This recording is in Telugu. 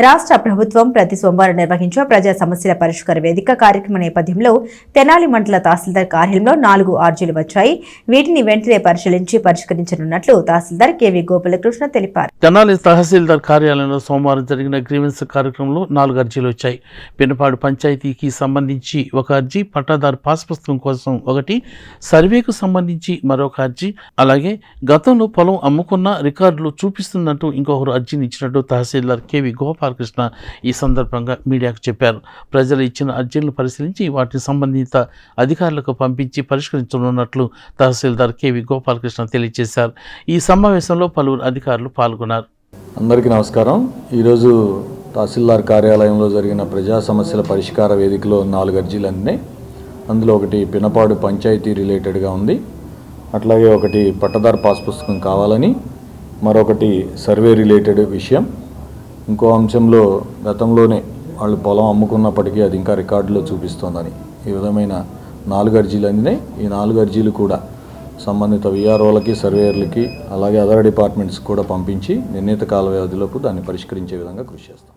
రాష్ట్ర ప్రభుత్వం ప్రతి సోమవారం నిర్వహించే ప్రజా సమస్యల పరిష్కార వేదిక కార్యక్రమం నేపథ్యంలో తెనాలి మండల తహసీల్దార్ కార్యాలయంలో 4 అర్జీలు వచ్చాయి. వీటిని వెంటనే పరిశీలించి పరిష్కరించనున్నట్లు తహసీల్దార్ కెవి గోపాలకృష్ణ తెలిపారు. తెనాలి తహసీల్దార్ కార్యాలయంలో సోమవారం జరిగిన గ్రీవెన్స్ కార్యక్రమంలో 4 అర్జీలు వచ్చాయి. పినపాడు పంచాయతీకి సంబంధించి ఒక అర్జీ, పట్టాదారు పాస్ పుస్తకం కోసం ఒకటి, సర్వేకు సంబంధించి మరొక అర్జీ, అలాగే గతంలో పొలం అమ్ముకున్న రికార్డులు చూపిస్తున్నట్టు ఇంకొకరు అర్జీని ఇచ్చినట్టు తహసీల్దార్ కెవి గోపాలకృష్ణ ఈ సందర్భంగా మీడియాకు చెప్పారు. ప్రజలు ఇచ్చిన అర్జీలను పరిశీలించి వాటిని సంబంధిత అధికారులకు పంపించి పరిష్కరించనున్నట్లు తహసీల్దార్ కెవి గోపాలకృష్ణ తెలియజేశారు. ఈ సమావేశంలో పలువురు అధికారులు పాల్గొన్నారు. అందరికీ నమస్కారం. ఈరోజు తహసీల్దార్ కార్యాలయంలో జరిగిన ప్రజా సమస్యల పరిష్కార వేదికలో 4 అర్జీలు అందినాయి. అందులో ఒకటి పినపాడు పంచాయతీ రిలేటెడ్గా ఉంది, అట్లాగే ఒకటి పట్టదారు పాస్ పుస్తకం కావాలని, మరొకటి సర్వే రిలేటెడ్ విషయం, ఇంకో అంశంలో గతంలోనే వాళ్ళు పొలం అమ్ముకున్నప్పటికీ అది ఇంకా రికార్డులో చూపిస్తోందని. ఈ విధమైన 4 అర్జీలు అందినాయి. ఈ 4 అర్జీలు కూడా సంబంధిత విఆర్ఓలకి, సర్వేయర్లకి, అలాగే అదర్ డిపార్ట్మెంట్స్కి కూడా పంపించి నిర్ణీత కాల వ్యవధిలోపు దాన్ని పరిష్కరించే విధంగా కృషి చేస్తాం.